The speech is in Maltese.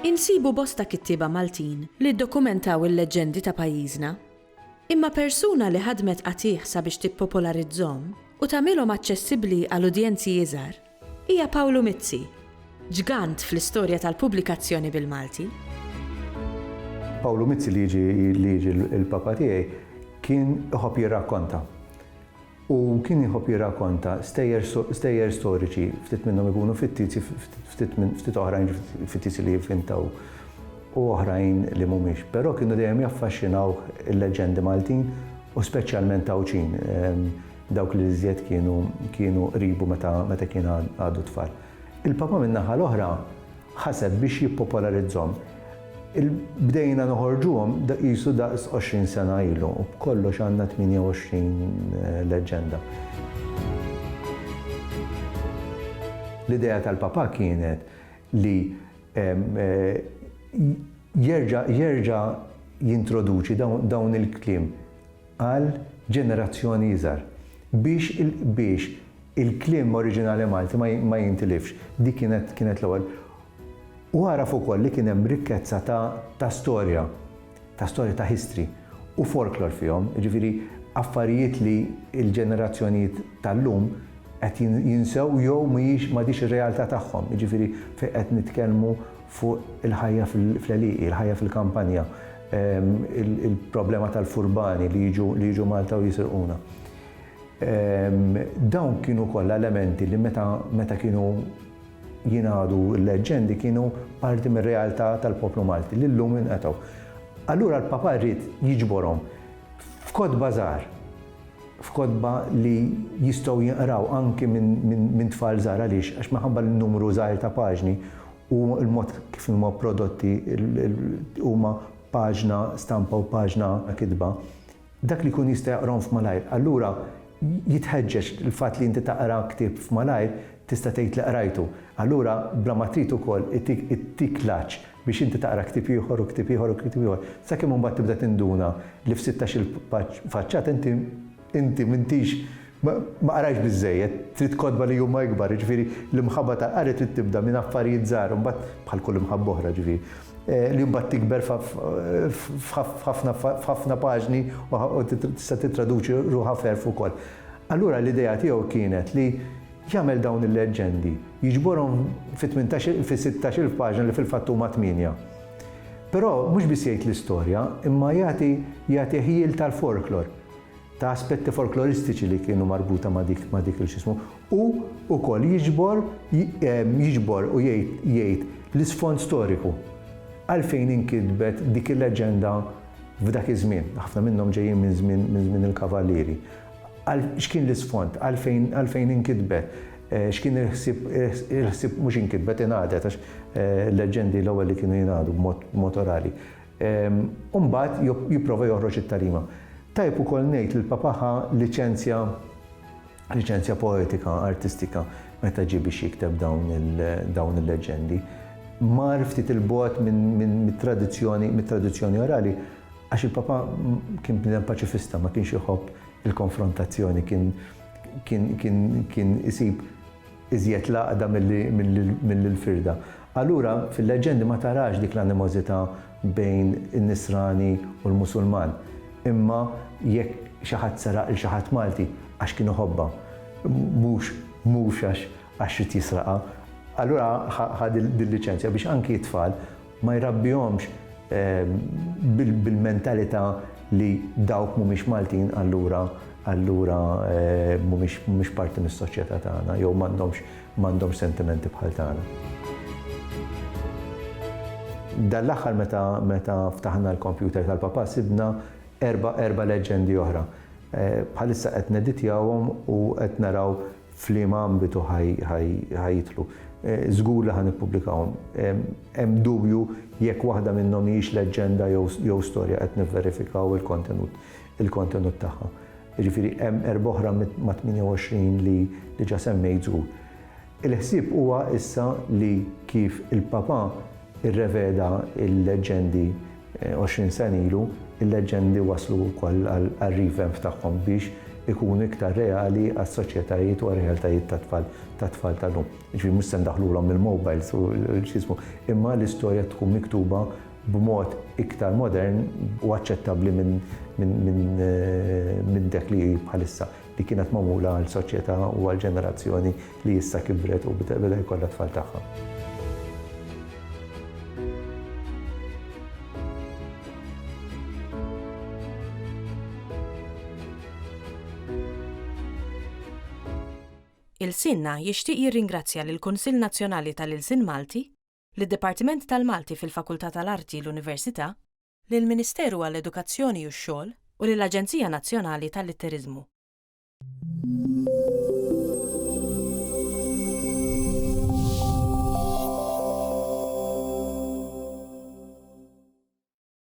Insibu bosta kittieba Maltin li ddokumentaw il-leġendi ta' pajjiżna. Imma persuna li ħadmet qatih sabiex tippopolarizzhom u tagħmilhom aċċessibbli għal udjenzi iżgħar hija Paolo Mizzi, ġgant fl-istorja tal-pubblikazzjoni bil-Malti. Paolo Mizzi li jiġi l-papa tiegħi kien iħobb jirrakkonta. U kien iħobb jirrakkonta stejjer storiċi, ftit minnhom ikunu fittizi, ftit oħrajn fittizi li jivvintaw u oħrajn li mhumiex. Però kienu dejjem jaffaxxinaw il-leġendi Maltin u speċjalment Tawċin, dawk li iżjed kienu qribu meta kien għadu tfal. Il-papa min-naħa l-oħra ħaseb biex jippopolarizzhom. Bdejna noħorġuhom qisu daqs 20 sena ilu u b'kollox għandna 28 leġenda. L-idea tal-papa kienet li jerġa' jintroduċi dawn il-kliem għal ġenerazzjoni iżgħar biex il-kliem oriġinali Malti ma jintilifx. Dik kienet l-ewwel. U għaraf ukoll li kien hemm rikkezza ta' storja ta' history u folklore fihom, jiġifieri affarijiet li l-ġenerazzjonijiet tal-lum qed jinsew jew m'għadix ir-realtà tagħhom. Jiġifieri fejn qed nitkellmu fuq il-ħajja fl-għeliq, il-ħajja fil-kampanja, il-problema tal-furbani li jiġu Malta u jisirquna. Dawn kienu kollha elementi li meta kienu jingħadu l-leġendi kienu parti mir-realtà tal-poplu Malti li llum inqetgħu. Allura l-papa rrid jiġborhom f'kotba żgħar, f'kotba li jistgħu jinqraw anke minn tfal żgħar għaliex għax minħabba l-numru żgħar ta' paġni u l-mod kif huma prodotti huma paġna stampa u paġna kitba, dak li jkun jista' jaqrahom f'malajr. Allura jitħeġġeġ il-fatt li inti taqra ktieb f'malajr tista' tgħid li qrajtu. Allura bla ma trid ukoll ittik laċ biex inti taqra ktieb ieħor u ktieb ieħor u ktieb ieħor. Sakemm imbagħad tibda tinduna li f'16 faċċat inti m'intix ma qarajx biżżejjed, trid kotba li huma ikbar, jiġifieri l-imħabba tal-qari trid tibda minn affarijiet żgħar u mbagħad bħal kull imħabba oħra ġifieri. Li mbagħad tikber f'ħafna paġni u tista' titraduċi ruħha ferf ukoll. Allura l-idea tiegħu kienet li jagħmel dawn il-leġendi, jiġborhom fi-16 paġna li fil-fatt huma 8. Però mhux biss jgħid l-istorja, imma jagħti ħiel tal-folklor, ta' aspetti folkloristiċi li kienu marbuta ma' dik il-xismu u wkoll jiġbor u jgħid l-isfond storiku għalfejn inkitbet dik il-leġenda f'dak iż-żmien. Ħafna minnhom ġejjin minn żmien il-kavallieri. X'kien l-isfond, għalfejn inkitbet, x'kien il-ħsieb mhux inkitbet ingħadet għax leġendi l-ewwel li kienu jingħadu b'mod orali. U mbagħad jipprova joħroġ it-tarima. Tajb ukoll ngħid li l-papa ħa liċenzja poetika, artistika meta ġie biex jikteb dawn il-leġendi. Mar ftit il-bogħod mit-tradizzjoni orali għax il-papa kien bniedem paċifista, ma kienx iħobb il-konfrontazzjoni, kien isib iżjed laqda mill-firda. Allura fil-leġendi ma tarax dik l-animożità bejn in-Nisrani u l-Musulman. Imma jekk xi ħadd saraq il xi ħadd Malti għax kienu ħobba, mhux għax trid jisraqa. Allura ħad il-liċenzja biex anki t-tfal ma jrabbihomx bil-mentalità li dawk mhumiex Maltin allura mhumiex parti mis-soċjetà tagħna jew m'għandhomx sentimenti bħal tagħna. Dan l-aħħar meta ftaħna l-kompjuter tal-papa sibna erba' leġendi oħra. Bħalissa qed neditjawhom u qed naraw f'liema ambitu ħajjitlu. Żgur li ħan ippubblikawhom. Hemm dubju jekk waħda minnhom hijiex leġenda jew storja qed nivverifikaw il-kontenut tagħha. Jiġifieri hemm erba' oħra ma' 28 li ġa semmejt żgur. Il-ħsieb huwa issa li kif il-papa irreveda il-leġendi 20 sen ilu, il-leġendi waslu wkoll għal-revamp tagħhom biex ikunu iktar reali għas-soċjetajiet u għal-realtajiet tat-tfal tal-lum. Ġifieri mhux se ndaħlulhom il-mobiles u x'ismu, imma l-istorja tkun miktuba b'mod iktar modern u aċċettabbli minn dak li bħalissa li kienet magħmula għall-soċjetà u għall-ġenerazzjoni li issa kibret u beda jkollha tfal tagħha. Il-Sinna jixtieq jirringrazzja lill-Kunsill Nazzjonali tal-Ilsien Malti, lid-Dipartiment tal-Malti fil-Fakultà tal-Arti l-Università, lill-Ministeru għall-Edukazzjoni u x-Xogħol u lill-Aġenzija Nazzjonali tal-Litteriżmu.